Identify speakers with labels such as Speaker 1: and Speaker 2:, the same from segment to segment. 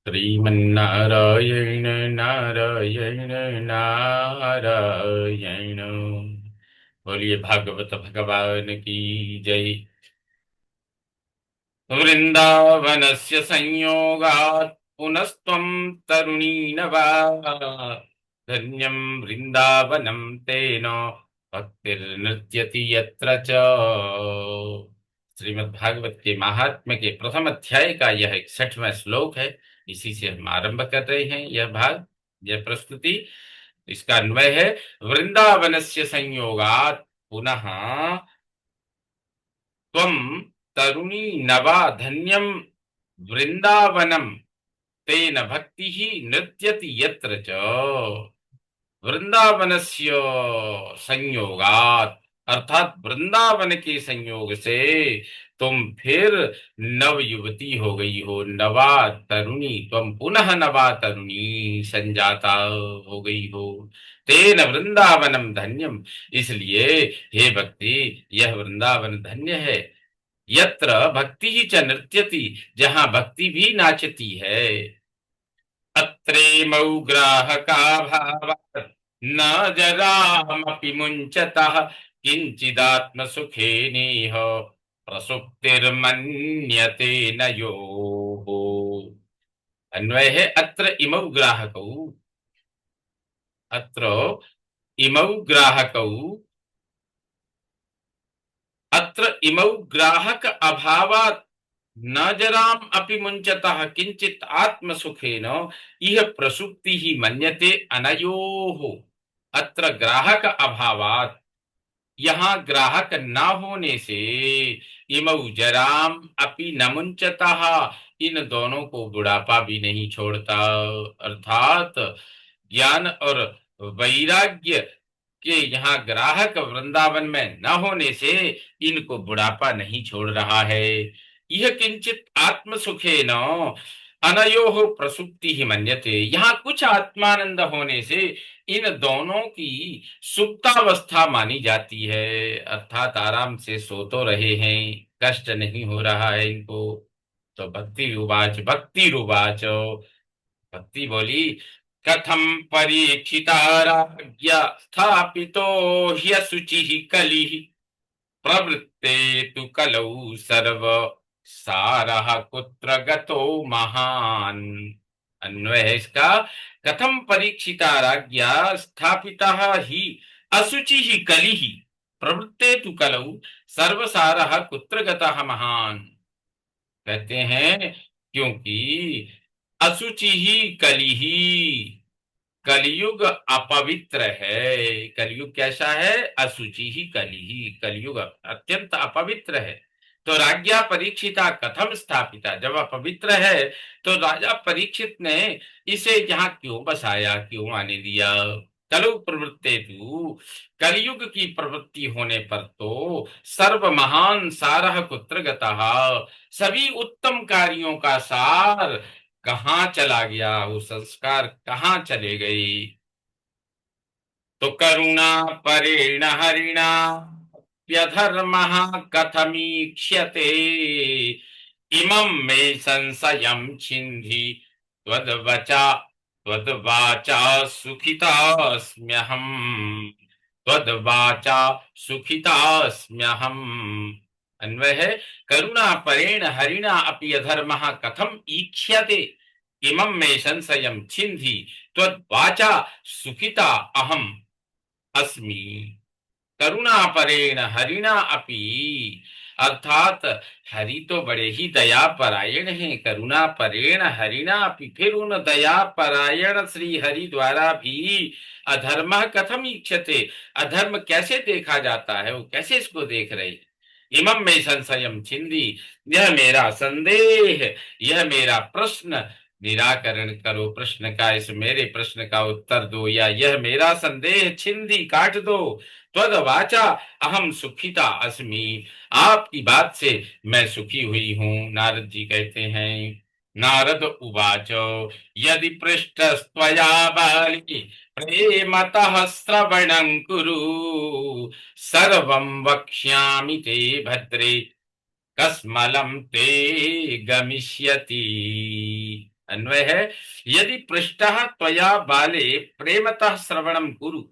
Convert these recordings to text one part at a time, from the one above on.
Speaker 1: श्रीमन्नारायण नारायण नारायण। बोलिए भागवत भगवान की जय। वृंदावनस्य संयोगात् पुनस्त्वं तरुणी नवा। धन्यं वृंदावनं तेन भक्तिर्नृत्यति यत्र च। श्रीमद् भागवत के महात्म्य के प्रथम अध्याय का यह 61वां श्लोक है। इसी से हम आरंभ कर रहे हैं यह भाग, यह प्रस्तुति। इसका अन्वय है, वृंदावनस्य संयोगात् पुनः त्वं तरुणी नवा धन्यं वृंदावनम तेन भक्ति ही नृत्यति यत्र च। वृंदावनस्य संयोगात, अर्थात वृंदावन के संयोग से तुम फिर नव युवती हो गई हो। नवा तरुणी, तुम पुनः नवा तरुणी संजाता हो गई हो। तेन वृंदावनम धन्यम, इसलिए हे भक्ति, यह वृंदावन धन्य है। यत्र भक्ति ही च नृत्यति, जहां भक्ति भी नाचती है। अत्रेमौ ग्राहका भावात् न जरामपि मुञ्चतः किंचिदात्म सुखे नेह प्रसुप्तिर्मन्यते न योः। अन्वय है, अत्र इमौ ग्राहकौ, अत्र इमौ ग्राहकौ, अत्र इमौ ग्राहक अभावात् न जराम अपि मुंचतः किंचित आत्म सुखेन इह प्रसुप्ति ही मन्यते अनयोः। अत्र ग्राहक अभावात्, यहाँ ग्राहक न होने से, इमौ जराम अपि न मुंचतः, इन दोनों को बुढ़ापा भी नहीं छोड़ता। अर्थात ज्ञान और वैराग्य के यहाँ ग्राहक वृंदावन में न होने से इनको बुढ़ापा नहीं छोड़ रहा है। यह किंचित आत्म सुखे न अनयोः प्रसुप्ति ही मन्यते, यहाँ कुछ आत्मानंद होने से इन दोनों की सुप्तावस्था मानी जाती है। अर्थात आराम से सो तो रहे हैं, कष्ट नहीं हो रहा है इनको। तो भक्ति बोली, कथम परीक्षिता राज्ञ स्थापितो ह्यशुचिः कलिः प्रवृत्ते तु कलौ सर्व सारः कुत्र गतो महान। अन्वय है इसका, कथम परीक्षिता राज्ञा स्थापिता ही असुचि ही कलि ही प्रवृत्ते तु कलौ सर्वसारः कुत्र गतः महान। कहते हैं, क्योंकि असुचि ही कलि ही, कलयुग अपवित्र है। कलयुग कैसा है? असुचि ही कलि ही, कलयुग अत्यंत अपवित्र है। तो राज्ञा परीक्षिता कथम स्थापिता, जब अपवित्र है तो राजा परीक्षित ने इसे यहाँ क्यों बसाया, क्यों आने दिया। कलु प्रवृत्ते तु, कलयुग की प्रवृत्ति होने पर तो सर्व महान सारः कुत्र गतः, सभी उत्तम कार्यों का सार कहाँ चला गया, वो संस्कार कहाँ चले गए। तो करुणा परेण हरिणा व्यधर्मः कथमीक्ष्यते इमं मे संशयं छिन्धि त्वद्वचा त्वद्वाचा सुखितास्म्यहम्, त्वद्वाचा सुखितास्म्यहम्। अन्वय है, करुणा परेण हरिणा अपि अधर्मः कथम ईक्ष्यते इमं मे संशयं छिन्धि त्वद्वाचा सुखिता अहम अस्मि। करुणा परेण हरिणा अपि, अर्थात हरि तो बड़े ही दया परायण हैं। करुणा परेण हरिणा अपि, फिर उन दया परायण श्री हरि द्वारा भी अधर्म कथम इच्छते, अधर्म कैसे देखा जाता है, वो कैसे इसको देख रहे। इमं में संशयम छिंदी, यह मेरा संदेह, यह मेरा प्रश्न निराकरण करो। प्रश्न का, इस मेरे प्रश्न का उत्तर दो, या यह मेरा संदेह छिंदी काट दो। त्वद वाचा अहम सुखिता अस्मि, आपकी बात से मैं सुखी हुई हूं। नारद जी कहते हैं, नारद उवाच यदि पृष्ठस्त्वया बाली प्रेमतः श्रवणं कुरु सर्वं वक्ष्यामि ते भद्रे कस्मलं ते गमिष्यति। अन्वय है, यदि पृष्टः त्वया बाले प्रेमतः श्रवणं कुरु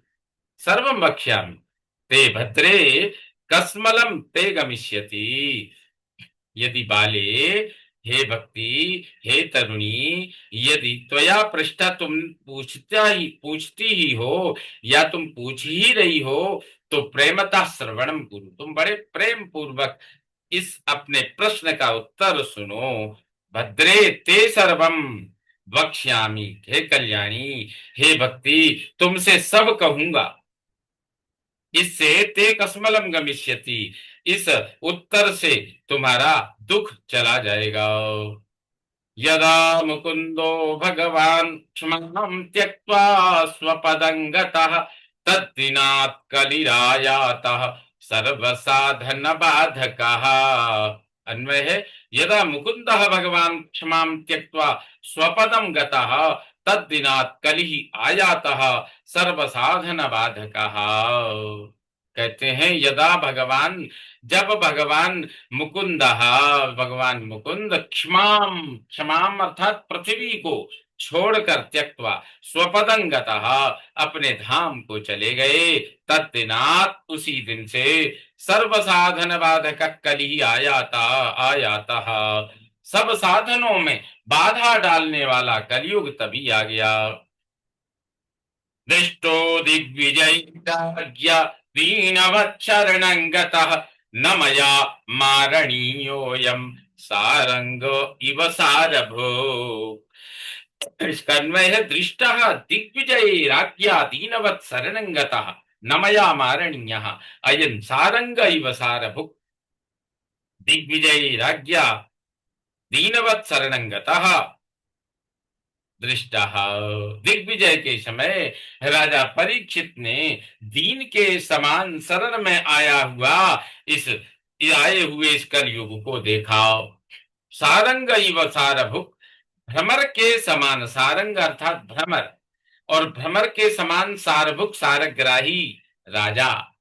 Speaker 1: सर्वं वक्ष्यामि ते भद्रे कस्मलं ते गमिष्यति। यदि बाले, हे भक्ति, हे तरुणी, यदि त्वया पृष्ठा, तुम पूछती ही हो या तुम पूछ ही रही हो, तो प्रेमतः श्रवणम कुरु, तुम बड़े प्रेम पूर्वक इस अपने प्रश्न का उत्तर सुनो। भद्रे ते सर्वम वक्ष्यामि, हे कल्याणी, हे भक्ति, तुमसे सब कहूंगा। इससे ते कसमलम गमिष्यति, इस उत्तर से तुम्हारा दुख चला जाएगा। यदा मुकुंदो भगवान क्षमां त्यक्त्वा स्वपदं गतः तद्दिनात् कलिरायातः सर्वसाधन बाधकः। अन्वय है, यदा मुकुंदः भगवान क्षमां त्यक्त्वा स्वपदं गतः तद्दिनात् कलिः आयातः सर्वसाधन बाधकः। कहते हैं, यदा भगवान, जब भगवान मुकुंद, भगवान मुकुंद क्षमाम, क्षमाम अर्थात पृथ्वी को छोड़कर त्यक्त्वा स्वपदंगतः अपने धाम को चले गए, तद्दिनात उसी दिन से सर्व साधन बाधक कली आयाता आयाता, सब साधनों में बाधा डालने वाला कलयुग तभी आ गया। दृष्टो दिग्विजयी दीनवत्सरणं गतः न मया मारणीयोऽयं सारंगो इव सारभूः। इसका अन्वय है, दृष्टः दिग्विजये राज्ञा दीनवत् शरणं गतः न मया मारणीयः अयं सारंग इव सारभुक्। दिग्विजयी राज्ञा दीनवत् शरणं गतः, दृष्टा, दिग्विजय के समय राजा परीक्षित ने दीन के समान शरण में आया हुआ इस आए हुए इस कलयुग को देखा। सारंग इव सारभुक, भ्रमर के समान, सारंग अर्थात भ्रमर, और भ्रमर के समान सारभुक सारग्राही राजा।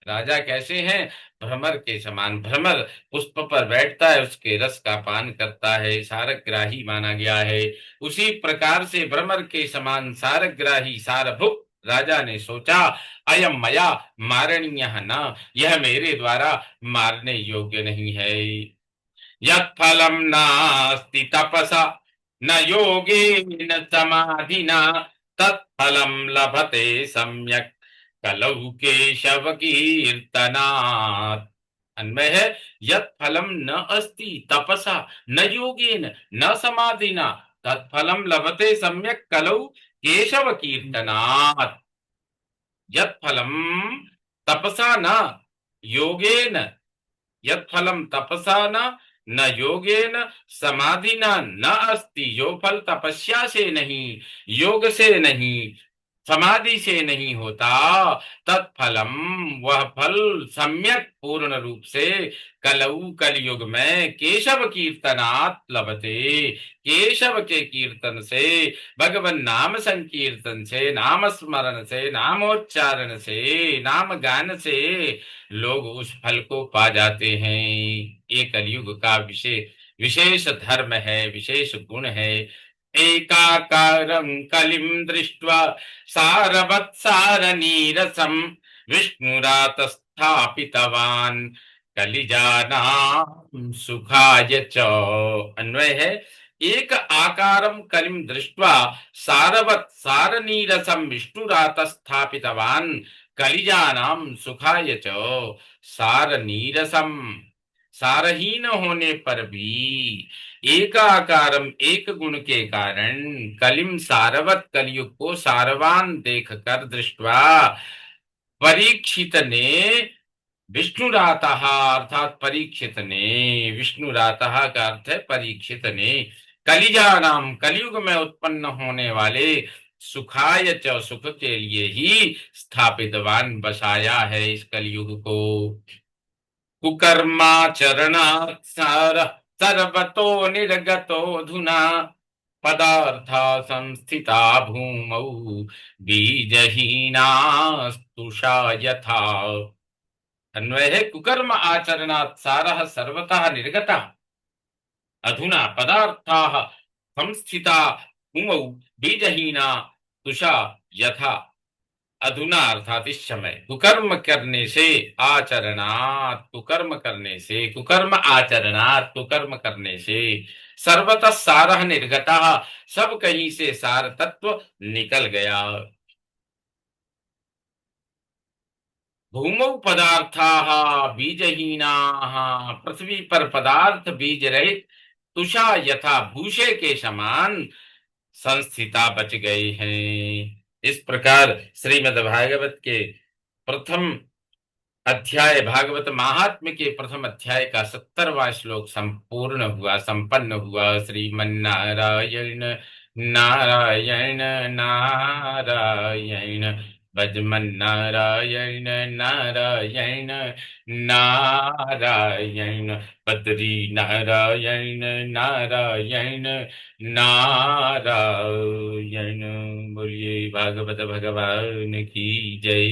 Speaker 1: राजा कैसे हैं? भ्रमर के समान। भ्रमर पुष्प पर बैठता है, उसके रस का पान करता है, सारग्राही माना गया है। उसी प्रकार से भ्रमर के समान सारग्राही सारभुक राजा ने सोचा, अयम मया मारणीय न, यह मेरे द्वारा मारने योग्य नहीं है। यत् फलम नास्ति तपसा न योगेन समाधिना तत्फलम लभते सम्यक कलौ केशव कीर्तनात्। अन्वय है, यत् फलम न अस्ति तपसा न योगेन न समाधिना तत्फलम लभते सम्यक कलौ केशव कीर्तनात्। यत् फलम तपसा न योगेन, यत् फलम तपसा न योगेन समाधिना न अस्ति, जो फल तपस्या से नहीं, योग से नहीं, समाधि से नहीं होता, तत्फलम वह फल सम्यक पूर्ण रूप से कलऊ कलयुग में केशव कीर्तनात् लभते, केशव के कीर्तन से, भगवान नाम संकीर्तन से, नाम स्मरण से, नामोच्चारण से, नाम गान से लोग उस फल को पा जाते हैं। ये कलयुग का विशेष धर्म है, विशेष गुण है। एकाकारं कलिं दृष्ट्वा सारवत्सारनीरसं विष्णुरातस्थापितवान् कलिजानां सुखाय च। अन्वय है, एक आकारं कलिं दृष्ट्वा सारवत् सारनीरसं विष्णुरातस्थापितवान् कलिजानां सुखाय च। सारनीरसम, सारहीन होने पर भी एकाकारम, एक गुण के कारण, कलिम सारवत, कलयुग को सारवान देखकर, दृष्टवा परीक्षित ने, विष्णुरातः अर्थात परीक्षित ने, विष्णुरातः का अर्थ है परीक्षित ने, कलिजा नाम कलयुग में उत्पन्न होने वाले सुखाय च, सुख के लिए ही स्थापितवान बसाया है इस कलयुग को। कुकर्माचरणात् सर्वतो निर्गतोऽधुना पदार्था संस्थिता भूमौ बीजहीनास्तुषा यथा। अन्वय है, कुकर्म आचरणात् सारः सर्वतः निर्गतः, अधुना पदार्थाः संस्थिता भूमौ बीजहीना तुषा यथा। अधुना अर्थात इस समय कुकर्म करने से, आचरणात् कुकर्म करने से, कुकर्म आचरणात् कुकर्म करने से, सर्वतः सारः निर्गतः, सब कहीं से सार तत्व निकल गया। भूमौ पदार्थाः बीजहीनाः, पृथ्वी पर पदार्थ बीज रहित, तुषा यथा भूषे के समान संस्थिता बच गए हैं। इस प्रकार श्रीमद् भागवत के प्रथम अध्याय, भागवत महात्म्य के प्रथम अध्याय का 70वां श्लोक संपूर्ण हुआ, संपन्न हुआ। श्रीमन्नारायण नारायण नारायण, भजमन नारायण नारायण नारायण, बद्री नारायण नारायण नारायण। बोलिए भागवत भगवान की जय।